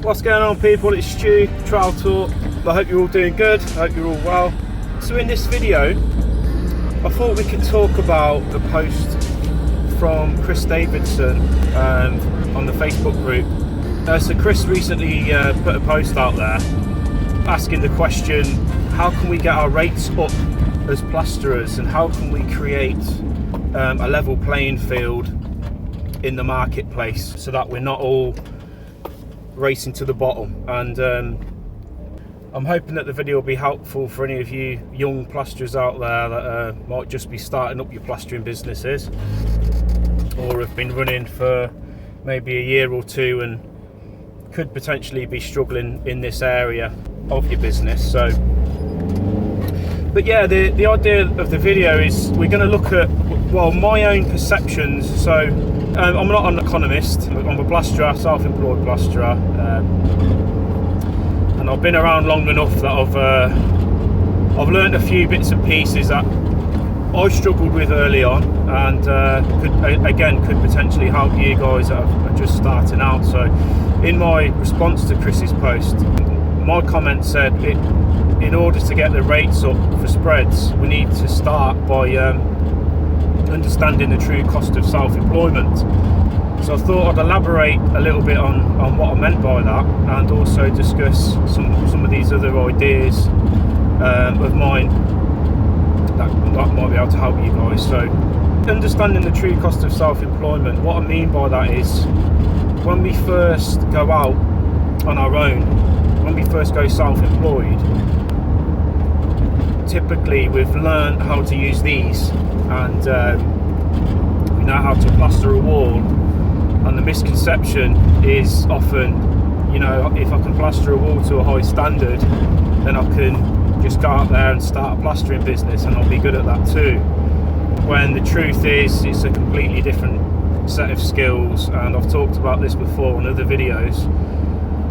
What's going on, people? It's Stu, Trowel Talk. I hope you're all doing good. I hope you're all well. So in this video, I thought we could talk about the post from Chris Davidson on the Facebook group. So Chris recently put a post out there asking the question, how can we get our rates up as plasterers, and how can we create a level playing field in the marketplace so that we're not all racing to the bottom. And I'm hoping that the video will be helpful for any of you young plasterers out there that might just be starting up your plastering businesses, or have been running for maybe a year or two and could potentially be struggling in this area of your business. So, but yeah, the idea of the video is we're going to look at, well, my own perceptions. So I'm not an economist, I'm a plasterer, self-employed plasterer, and I've been around long enough that I've learned a few bits and pieces that I struggled with early on, and could potentially help you guys that are just starting out. So in my response to Chris's post, my comment said, in order to get the rates up for spreads, we need to start by understanding the true cost of self-employment. So I thought I'd elaborate a little bit on what I meant by that, and also discuss some of these other ideas of mine that might be able to help you guys. So understanding the true cost of self-employment, what I mean by that is, when we first go out on our own, when we first go self-employed, typically we've learned how to use these, and we know how to plaster a wall. And the misconception is often, if I can plaster a wall to a high standard, then I can just go out there and start a plastering business and I'll be good at that too. When the truth is, it's a completely different set of skills, and I've talked about this before in other videos.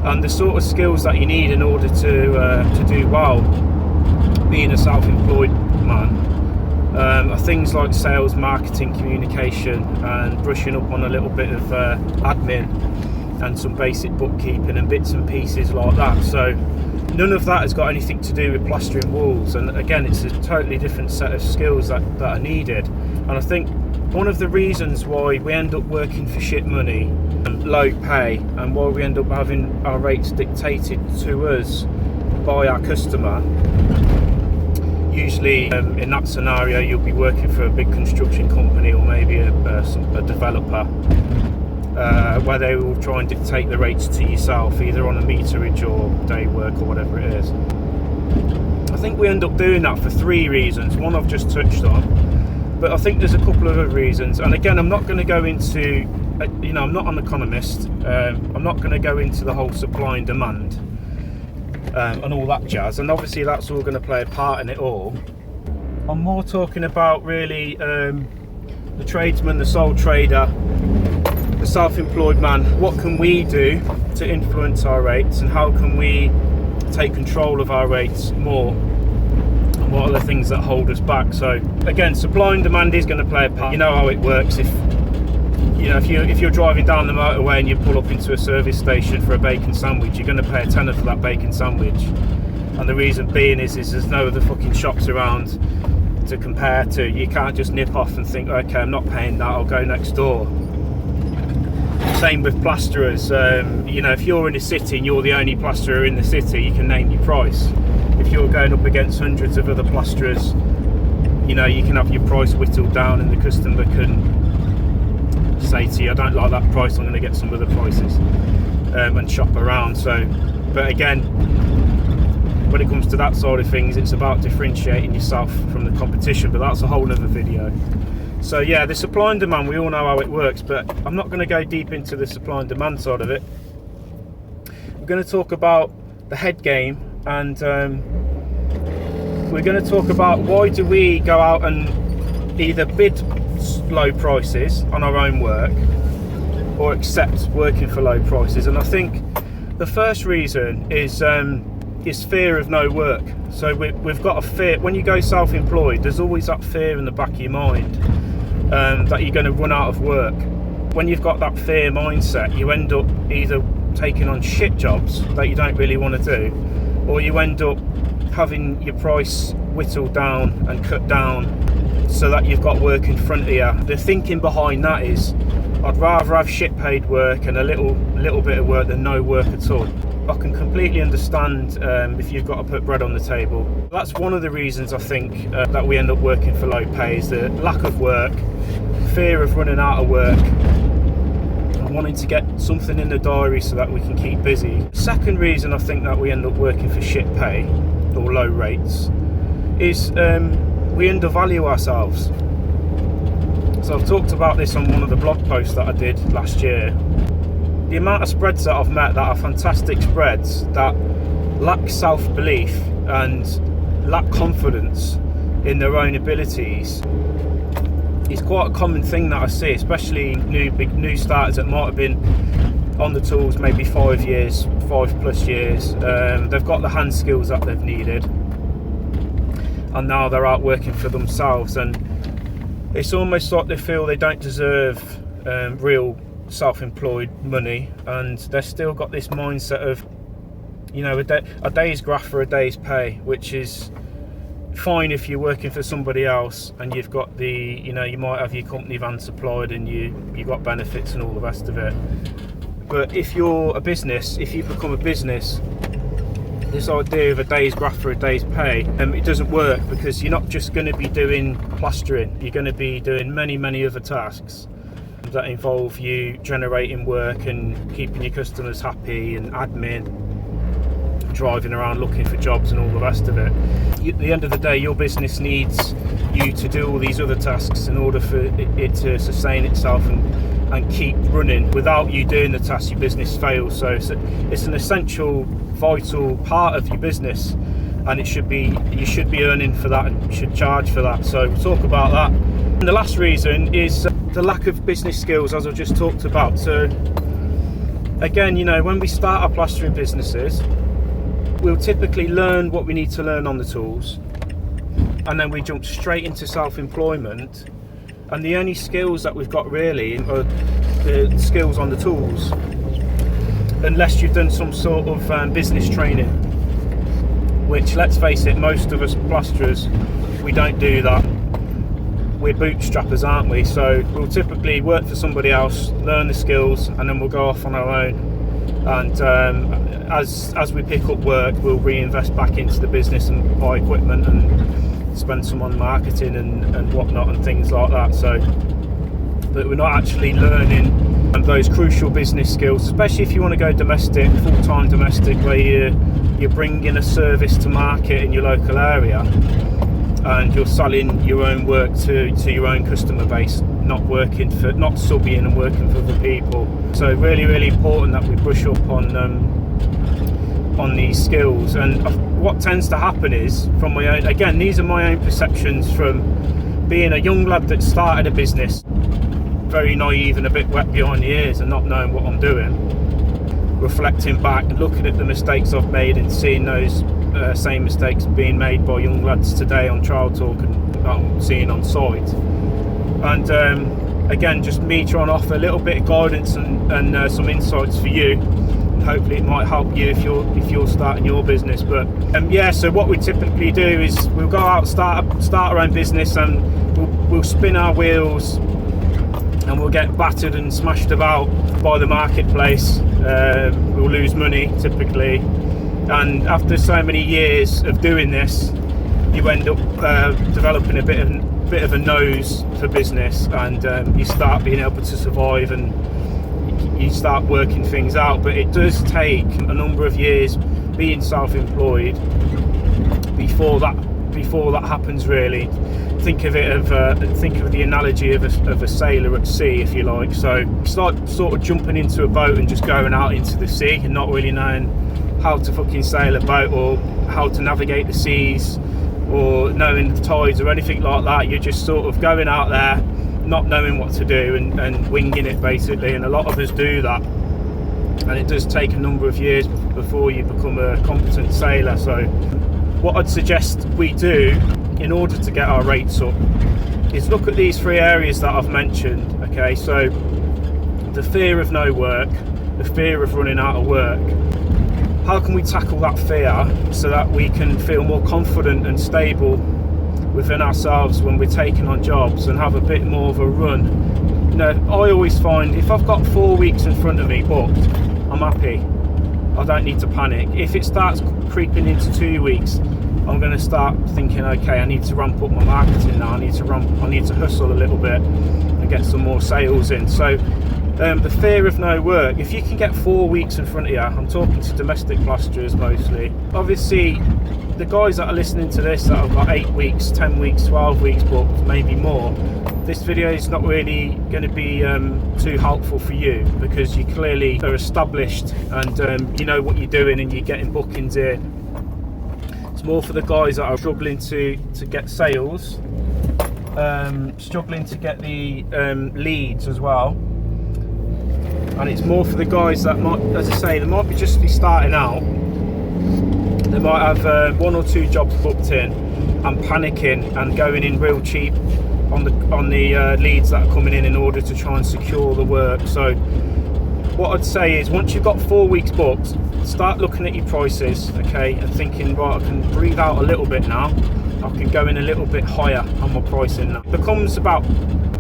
And the sort of skills that you need in order to do well being a self-employed man are things like sales, marketing, communication, and brushing up on a little bit of admin and some basic bookkeeping and bits and pieces like that. So none of that has got anything to do with plastering walls, and again, it's a totally different set of skills that are needed. And I think one of the reasons why we end up working for shit money and low pay, and why we end up having our rates dictated to us by our customer, usually in that scenario you'll be working for a big construction company or maybe a developer, where they will try and dictate the rates to yourself, either on a meterage or day work or whatever it is. I think we end up doing that for three reasons. One I've just touched on, but I think there's a couple of other reasons. And again, I'm not going to go into, I'm not an economist. I'm not going to go into the whole supply and demand and all that jazz, and obviously that's all going to play a part in it all. I'm more talking about really the tradesman, the sole trader, the self-employed man. What can we do to influence our rates, and how can we take control of our rates more, and what are the things that hold us back? So again, supply and demand is going to play a part. You know how it works. If you're driving down the motorway and you pull up into a service station for a bacon sandwich, you're going to pay a tenner for that bacon sandwich. And the reason being is there's no other fucking shops around to compare to. You can't just nip off and think, okay, I'm not paying that, I'll go next door. Same with plasterers. If you're in a city and you're the only plasterer in the city, you can name your price. If you're going up against hundreds of other plasterers, you can have your price whittled down, and the customer can say to you, I don't like that price, I'm going to get some other prices, and shop around. So, but again, when it comes to that side of things, it's about differentiating yourself from the competition, but that's a whole other video. So yeah, the supply and demand, we all know how it works, but I'm not going to go deep into the supply and demand side of it. We're going to talk about the head game, and we're going to talk about why do we go out and either bid low prices on our own work or accept working for low prices. And I think the first reason is fear of no work. So we've got a fear. When you go self-employed, there's always that fear in the back of your mind that you're going to run out of work. When you've got that fear mindset, you end up either taking on shit jobs that you don't really want to do, or you end up having your price whittled down and cut down so that you've got work in front of you. The thinking behind that is, I'd rather have shit paid work and a little bit of work than no work at all. I can completely understand if you've got to put bread on the table. That's one of the reasons I think that we end up working for low pay, is the lack of work, fear of running out of work, and wanting to get something in the diary so that we can keep busy. The second reason I think that we end up working for shit pay or low rates is we undervalue ourselves. So I've talked about this on one of the blog posts that I did last year. The amount of spreads that I've met that are fantastic spreads that lack self-belief and lack confidence in their own abilities is quite a common thing that I see, especially new starters that might have been on the tools maybe 5 plus years. They've got the hand skills that they've needed, and now they're out working for themselves, and it's almost like they feel they don't deserve real self-employed money, and they've still got this mindset of, you know, a day's graft for a day's pay, which is fine if you're working for somebody else and you've got the, you know, you might have your company van supplied and you got benefits and all the rest of it. But if you're a business, if you become a business, this idea of a day's graft for a day's pay, it doesn't work, because you're not just going to be doing plastering, you're going to be doing many other tasks that involve you generating work and keeping your customers happy, and admin, driving around looking for jobs and all the rest of it. At the end of the day, your business needs you to do all these other tasks in order for it to sustain itself and keep running. Without you doing the tasks, your business fails. So it's an essential, vital part of your business, and you should be earning for that and should charge for that. So we'll talk about that. And the last reason is the lack of business skills, as I've just talked about. So again, you know, when we start our plastering businesses, we'll typically learn what we need to learn on the tools, and then we jump straight into self-employment, and the only skills that we've got really are the skills on the tools, unless you've done some sort of business training, which, let's face it, most of us plasterers, we don't do that. We're bootstrappers, aren't we? So we'll typically work for somebody else, learn the skills, and then we'll go off on our own. And as we pick up work, we'll reinvest back into the business and buy equipment and spend some on marketing and whatnot and things like that. So, but we're not actually learning those crucial business skills, especially if you want to go domestic, full-time domestic, where you're bringing a service to market in your local area, and you're selling your own work to your own customer base, not subbing and working for other people. So really important that we brush up on these skills. And what tends to happen is, from my own, again, these are my own perceptions from being a young lad that started a business, very naive and a bit wet behind the ears and not knowing what I'm doing, reflecting back and looking at the mistakes I've made and seeing those same mistakes being made by young lads today on Trowel Talk and that I'm seeing on site. And again, just me trying to offer a little bit of guidance and some insights for you. Hopefully it might help you if you're starting your business. But yeah, so what we typically do is we'll go out, start our own business, and we'll spin our wheels, and we'll get battered and smashed about by the marketplace. We'll lose money typically, and after so many years of doing this, you end up developing a bit of a nose for business, and you start being able to survive and you start working things out. But it does take a number of years being self-employed before that happens really. Think of the analogy of a sailor at sea, if you like. So it's like sort of jumping into a boat and just going out into the sea and not really knowing how to fucking sail a boat or how to navigate the seas or knowing the tides or anything like that. You're just sort of going out there not knowing what to do and winging it basically, and a lot of us do that, and it does take a number of years before you become a competent sailor. So what I'd suggest we do in order to get our rates up is look at these three areas that I've mentioned. Okay, so the fear of no work, the fear of running out of work. How can we tackle that fear so that we can feel more confident and stable within ourselves when we're taking on jobs and have a bit more of a run? You know, I always find if I've got 4 weeks in front of me booked, I'm happy. I don't need to panic. If it starts creeping into 2 weeks, I'm going to start thinking, okay, I need to ramp up my marketing now. I need to hustle a little bit and get some more sales in. So the fear of no work, if you can get 4 weeks in front of you, I'm talking to domestic plasterers mostly. Obviously, the guys that are listening to this that have got 8 weeks, 10 weeks, 12 weeks booked, maybe more, this video is not really going to be too helpful for you, because you clearly are established and you know what you're doing and you're getting bookings in. It's more for the guys that are struggling to get sales, struggling to get the leads as well. And it's more for the guys that might, as I say, they might just be starting out. They might have 1 or 2 jobs booked in and panicking and going in real cheap on the leads that are coming in order to try and secure the work. So what I'd say is, once you've got 4 weeks booked, start looking at your prices, okay, and thinking, right, I can breathe out a little bit now. I can go in a little bit higher on my pricing now. It becomes about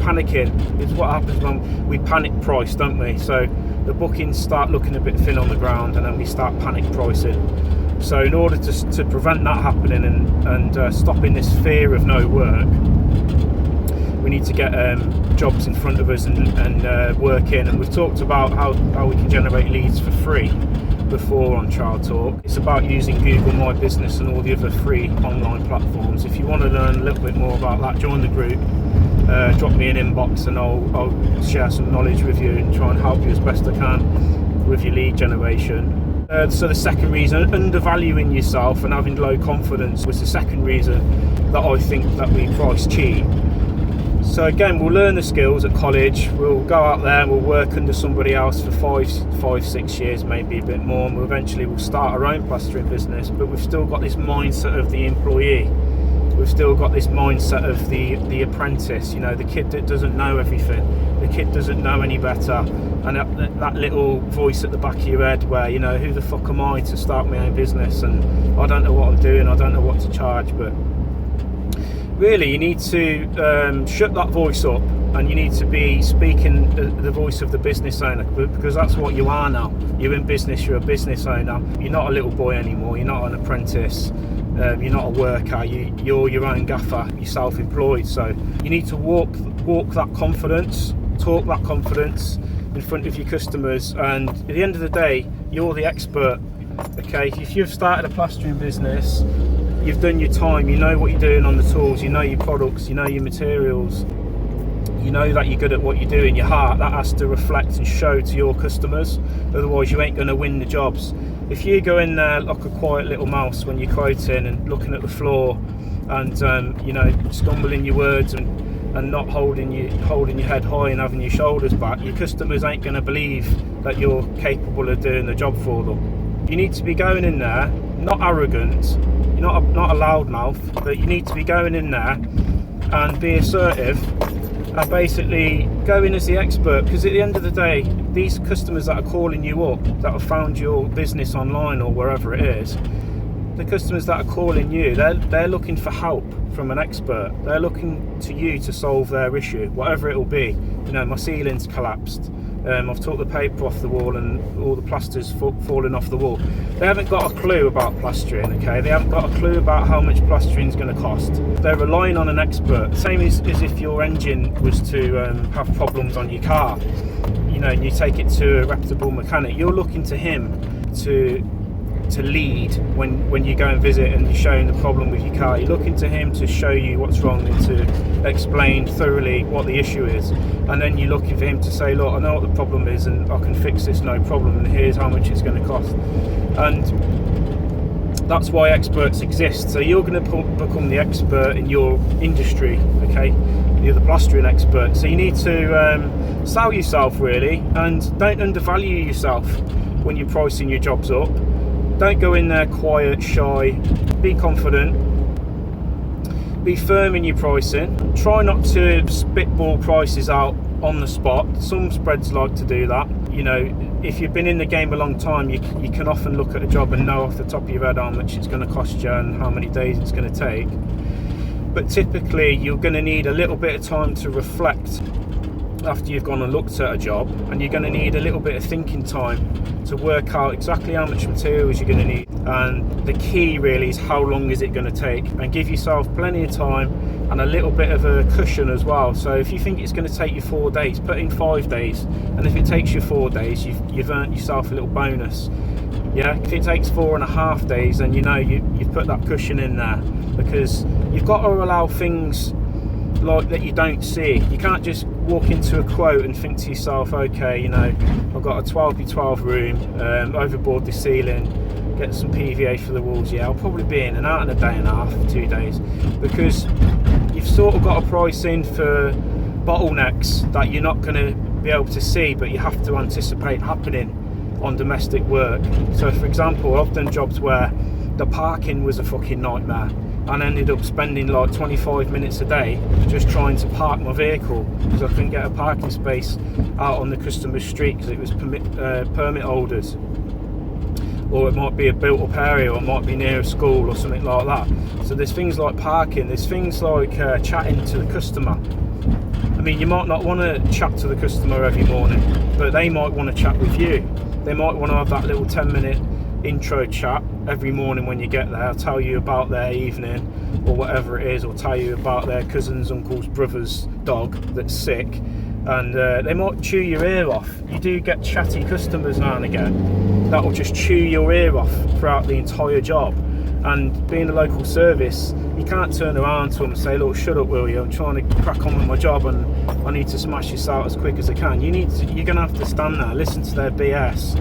panicking. It's what happens when we panic price, don't we? So the bookings start looking a bit thin on the ground, and then we start panic pricing. So in order to prevent that happening and stopping this fear of no work, we need to get jobs in front of us and work in. And we've talked about how we can generate leads for free before on Trowel Talk. It's about using Google My Business and all the other free online platforms. If you want to learn a little bit more about that, join the group, drop me an inbox, and I'll share some knowledge with you and try and help you as best I can with your lead generation. So the second reason, undervaluing yourself and having low confidence, was the second reason that I think that we price cheap. So again, we'll learn the skills at college, we'll go out there and we'll work under somebody else for 5-6 years, maybe a bit more, and eventually we'll start our own plastering business. But we've still got this mindset of the employee. We've still got this mindset of the apprentice, you know, the kid that doesn't know everything, the kid doesn't know any better, and that little voice at the back of your head where, you know, who the fuck am I to start my own business, and I don't know what I'm doing, I don't know what to charge. But really, you need to shut that voice up, and you need to be speaking the voice of the business owner, because that's what you are now. You're in business, you're a business owner. You're not a little boy anymore, you're not an apprentice, you're not a worker, you're your own gaffer, you're self-employed. So you need to walk that confidence, talk that confidence in front of your customers, and at the end of the day, you're the expert. Okay, if you've started a plastering business, you've done your time, you know what you're doing on the tools, you know your products, you know your materials, you know that you're good at what you're doing. Your heart, that has to reflect and show to your customers, otherwise you ain't going to win the jobs. If you go in there like a quiet little mouse when you're quoting and looking at the floor and you know, stumbling your words and not holding your head high and having your shoulders back, your customers ain't going to believe that you're capable of doing the job for them. You need to be going in there, not arrogant, you're not a loudmouth, but you need to be going in there and be assertive and basically go in as the expert. Because at the end of the day, these customers that are calling you up, that have found your business online or wherever it is, the customers that are calling you, they're looking for help from an expert. They're looking to you to solve their issue, whatever it will be. You know, my ceiling's collapsed, I've took the paper off the wall and all the plaster's falling off the wall. They haven't got a clue about plastering, okay? They haven't got a clue about how much plastering's going to cost. They're relying on an expert. Same as if your engine was to have problems on your car, you know, and you take it to a reputable mechanic. You're looking to him to lead when you go and visit and you're showing the problem with your car. You're looking to him to show you what's wrong and to explain thoroughly what the issue is, and then you're looking for him to say, look, I know what the problem is and I can fix this, no problem, and here's how much it's going to cost. And that's why experts exist. So you're going to become the expert in your industry, okay? You're the plastering expert. So you need to sell yourself, really, and don't undervalue yourself when you're pricing your jobs up. Don't go in there quiet, shy. Be confident. Be firm in your pricing. Try not to spitball prices out on the spot. Some spreads like to do that. You know, if you've been in the game a long time, you can often look at a job and know off the top of your head how much it's going to cost you and how many days it's going to take. But typically you're going to need a little bit of time to reflect after you've gone and looked at a job, and you're going to need a little bit of thinking time to work out exactly how much materials you're going to need, and the key really is how long is it going to take, and give yourself plenty of time and a little bit of a cushion as well. So if you think it's going to take you 4 days, put in 5 days, and if it takes you 4 days, you've earned yourself a little bonus. Yeah, if it takes 4.5 days, then you know you've put that cushion in there, because you've got to allow things like that you don't see. You can't just walk into a quote and think to yourself, okay, you know, I've got a 12x12 room, overboard the ceiling, get some PVA for the walls. Yeah, I'll probably be in and out in a day and a half, 2 days, because you've sort of got a price in for bottlenecks that you're not going to be able to see, but you have to anticipate happening on domestic work. So for example, I've done jobs where the parking was a fucking nightmare, and ended up spending like 25 minutes a day just trying to park my vehicle because I couldn't get a parking space out on the customer's street because it was permit holders, or it might be a built up area, or it might be near a school or something like that. So there's things like parking, there's things like chatting to the customer. I mean, you might not want to chat to the customer every morning, but they might want to chat with you. They might want to have that little 10-minute intro chat every morning when you get there. I'll tell you about their evening or whatever it is, or tell you about their cousin's, uncle's, brother's dog that's sick, and they might chew your ear off. You do get chatty customers now and again that will just chew your ear off throughout the entire job, and being a local service, you can't turn around to them and say, look, shut up, will you, I'm trying to crack on with my job and I need to smash this out as quick as I can. You're going to have to stand there, listen to their BS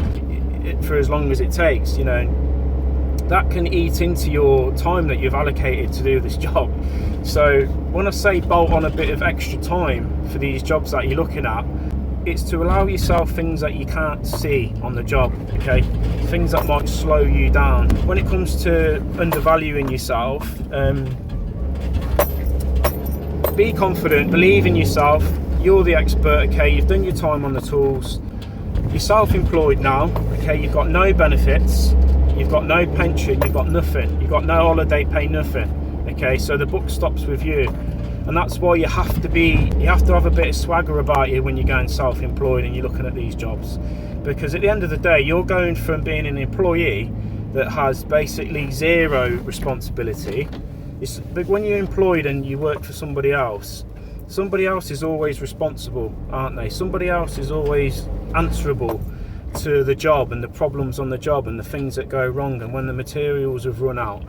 for as long as it takes. You know, that can eat into your time that you've allocated to do this job. So when I say bolt on a bit of extra time for these jobs that you're looking at, it's to allow yourself things that you can't see on the job, okay? Things that might slow you down. When it comes to undervaluing yourself, be confident, believe in yourself. You're the expert, okay? You've done your time on the tools. You're self-employed now, okay? You've got no benefits, you've got no pension, you've got nothing, you've got no holiday pay, nothing, okay? So the buck stops with you, and that's why you have to have a bit of swagger about you when you're going self-employed and you're looking at these jobs, because at the end of the day, you're going from being an employee that has basically zero responsibility. But when you're employed and you work for somebody else is always responsible, aren't they? Somebody else is always answerable to the job and the problems on the job and the things that go wrong, and when the materials have run out,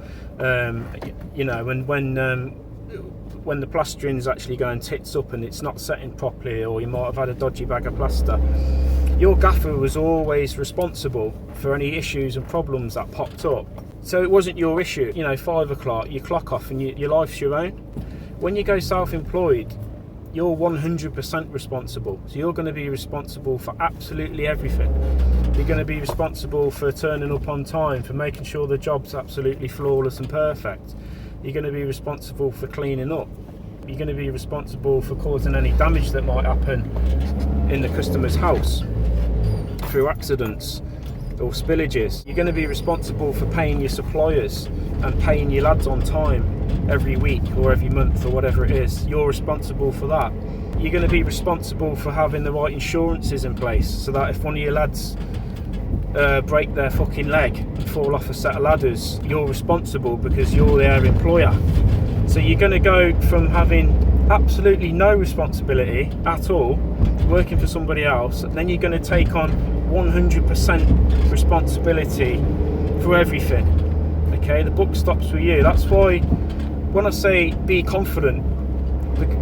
you know, and when the plastering's actually going tits up and it's not setting properly, or you might have had a dodgy bag of plaster, your gaffer was always responsible for any issues and problems that popped up. So it wasn't your issue. You know, 5 o'clock, you clock off and your life's your own. When you go self-employed, you're 100% responsible. So you're going to be responsible for absolutely everything. You're going to be responsible for turning up on time, for making sure the job's absolutely flawless and perfect. You're going to be responsible for cleaning up. You're going to be responsible for causing any damage that might happen in the customer's house through accidents or spillages. You're going to be responsible for paying your suppliers and paying your lads on time every week or every month or whatever it is. You're responsible for that. You're going to be responsible for having the right insurances in place, so that if one of your lads break their fucking leg and fall off a set of ladders, you're responsible because you're their employer. So you're going to go from having absolutely no responsibility at all, working for somebody else, and then you're going to take on 100% responsibility for everything. Okay, the buck stops with you. That's why when I say be confident,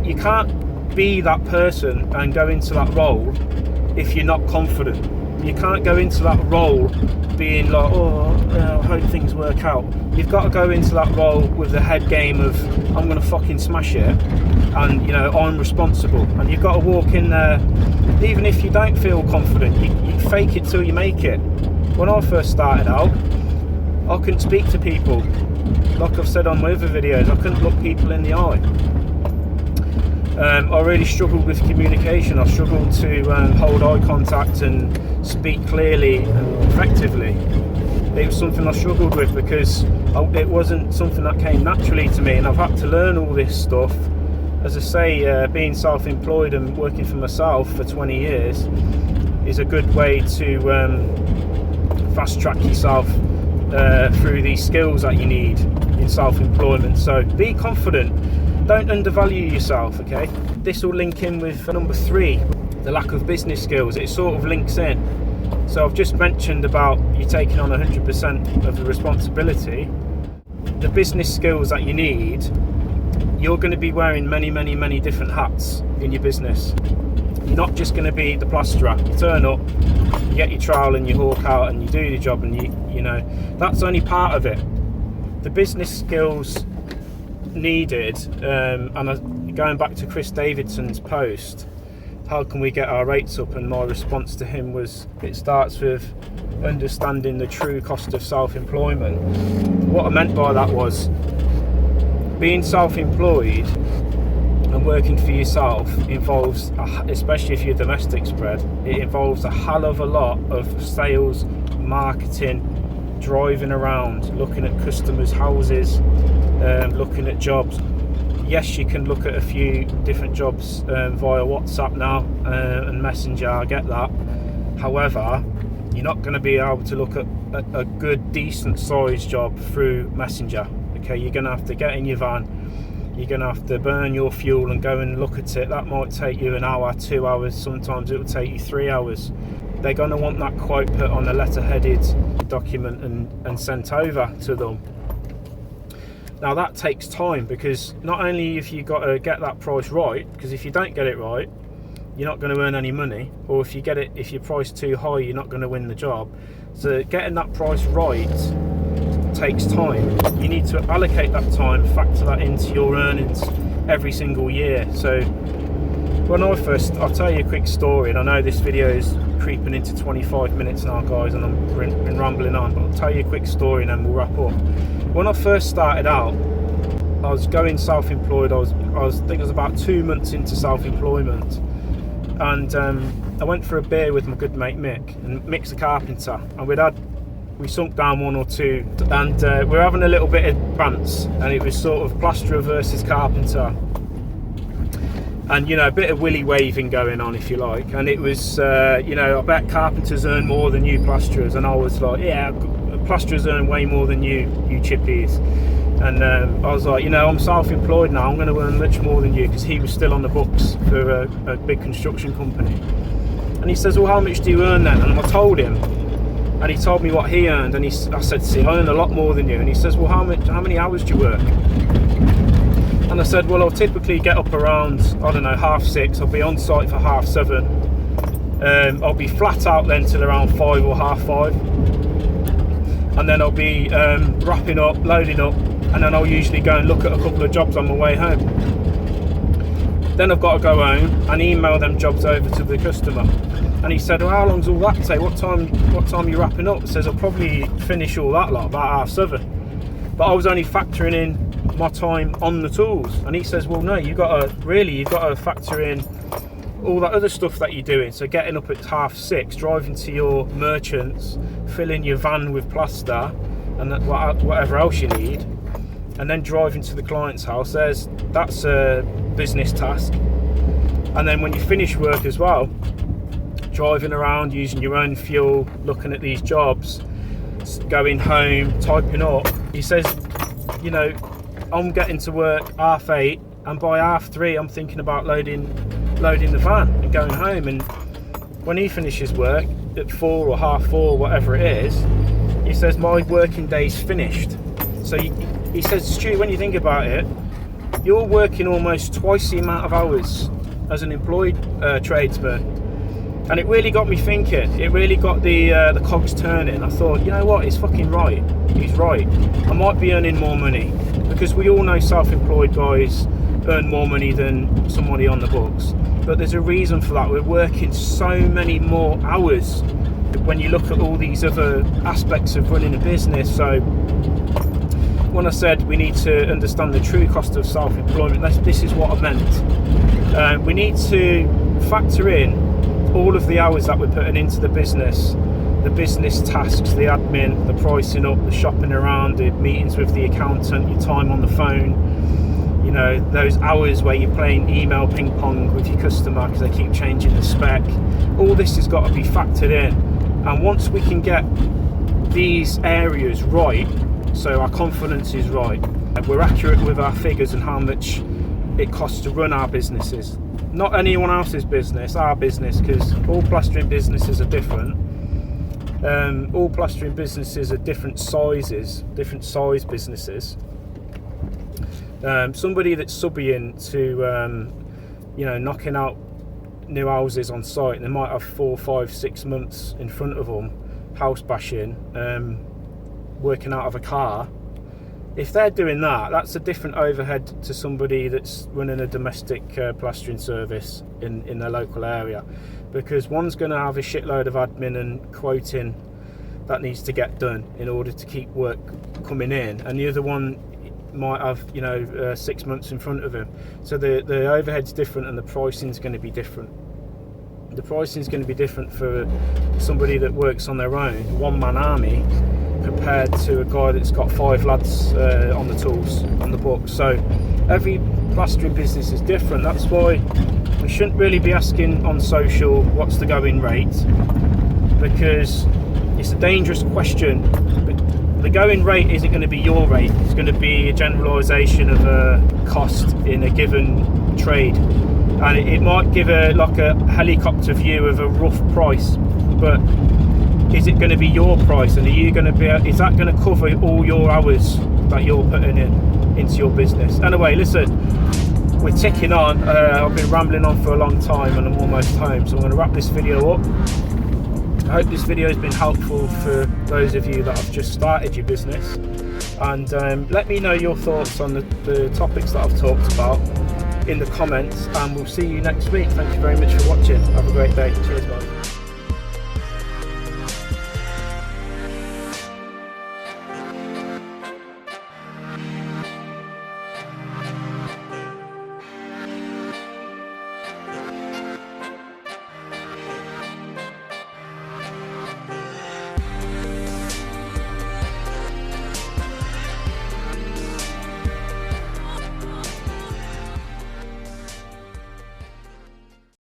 you can't be that person and go into that role if you're not confident. You can't go into that role being like, oh, I hope things work out. You've got to go into that role with the head game of, I'm going to fucking smash it, and you know, I'm responsible. And you've got to walk in there, even if you don't feel confident, you fake it till you make it. When I first started out, I couldn't speak to people. Like I've said on my other videos, I couldn't look people in the eye. I really struggled with communication. I struggled to hold eye contact and speak clearly and effectively. It was something I struggled with because it wasn't something that came naturally to me, and I've had to learn all this stuff. As I say, being self-employed and working for myself for 20 years is a good way to fast track yourself through these skills that you need in self-employment. So be confident, don't undervalue yourself, okay? This will link in with number 3, the lack of business skills. It sort of links in. So I've just mentioned about you taking on 100% of the responsibility. The business skills that you need, you're going to be wearing many different hats in your business. You're not just going to be the plasterer. You turn up, you get your trowel and you hawk out and you do your job, and you know, that's only part of it. The business skills needed, and going back to Chris Davidson's post, how can we get our rates up, and my response to him was, it starts with understanding the true cost of self-employment. What I meant by that was, being self-employed and working for yourself involves, especially if you're domestic spread, it involves a hell of a lot of sales, marketing, driving around, looking at customers' houses, looking at jobs. Yes, you can look at a few different jobs via WhatsApp now and Messenger, I get that. However, you're not going to be able to look at a good, decent sized job through Messenger. Okay, you're going to have to get in your van, you're going to have to burn your fuel and go and look at it. That might take you an hour, 2 hours, sometimes it will take you 3 hours. They're going to want that quote put on a letter-headed document and sent over to them. Now that takes time, because not only have you got to get that price right, because if you don't get it right, you're not going to earn any money, or if your price too high, you're not going to win the job. So getting that price right takes time. You need to allocate that time, factor that into your earnings every single year. So when I'll tell you a quick story, and I know this video is creeping into 25 minutes now, guys, and I've been rambling on, but I'll tell you a quick story and then we'll wrap up. When I first started out, I was going self-employed. I think it was about 2 months into self-employment, and I went for a beer with my good mate Mick, and Mick's a carpenter, and we sunk down 1 or 2, and we were having a little bit of bants, and it was sort of plasterer versus carpenter, and you know, a bit of willy waving going on, if you like. And it was you know, I bet carpenters earn more than you plasterers, and I was like, yeah, plasterers earn way more than you chippies. And I was like, you know, I'm self-employed now, I'm going to earn much more than you, because he was still on the books for a big construction company. And he says, well, how much do you earn then? And I told him, and he told me what he earned, and I said, see, I earn a lot more than you. And he says, well, how many hours do you work? And I said, well, I'll typically get up around, I don't know, 6:30. I'll be on site for 7:30. I'll be flat out then till around 5 or 5:30. And then I'll be wrapping up, loading up, and then I'll usually go and look at a couple of jobs on my way home. Then I've got to go home and email them jobs over to the customer. And he said, well, how long's all that take? What time are you wrapping up? He says, I'll probably finish all that lot about 7:30. But I was only factoring in my time on the tools. And he says, well, no, you've got to factor in all that other stuff that you're doing. So getting up at 6:30, driving to your merchants, filling your van with plaster and whatever else you need, and then driving to the client's house. That's a business task. And then when you finish work as well, driving around, using your own fuel, looking at these jobs, going home, typing up. He says, you know, I'm getting to work 8:30, and by 3:30 I'm thinking about loading the van and going home. And when he finishes work at 4 or 4:30, whatever it is, he says, my working day's finished. So he says, Stu, when you think about it, you're working almost twice the amount of hours as an employed tradesman. And it really got me thinking. It really got the cogs turning. I thought, you know what, he's fucking right. He's right. I might be earning more money, because we all know self-employed guys earn more money than somebody on the books. But there's a reason for that. We're working so many more hours when you look at all these other aspects of running a business. So when I said we need to understand the true cost of self-employment, this is what I meant. We need to factor in all of the hours that we're putting into the business tasks, the admin, the pricing up, the shopping around, the meetings with the accountant, your time on the phone, you know, those hours where you're playing email ping pong with your customer because they keep changing the spec. All this has got to be factored in, and once we can get these areas right, so our confidence is right, and we're accurate with our figures and how much it costs to run our businesses, not anyone else's business, our business, because all plastering businesses are different. All plastering businesses are different sizes, different size businesses. Somebody that's subbing to you know, knocking out new houses on site, and they might have 4, 5, 6 months in front of them, house bashing, working out of a car. If they're doing that, that's a different overhead to somebody that's running a domestic plastering service in their local area, because one's going to have a shitload of admin and quoting that needs to get done in order to keep work coming in, and the other one might have, you know, 6 months in front of him. So the overhead's different, and the pricing's going to be different. The pricing's going to be different for somebody that works on their own, one-man army, compared to a guy that's got 5 lads on the tools, on the books. So every plastering business is different. That's why we shouldn't really be asking on social what's the going rate, because it's a dangerous question. The going rate isn't going to be your rate. It's going to be a generalisation of a cost in a given trade, and it might give a helicopter view of a rough price, but is it going to be your price, and are you going to be? Is that going to cover all your hours that you're putting into your business? Anyway, listen, we're ticking on. I've been rambling on for a long time, and I'm almost home, so I'm going to wrap this video up. I hope this video has been helpful for those of you that have just started your business, and let me know your thoughts on the topics that I've talked about in the comments, and we'll see you next week. Thank you very much for watching. Have a great day. Cheers, guys.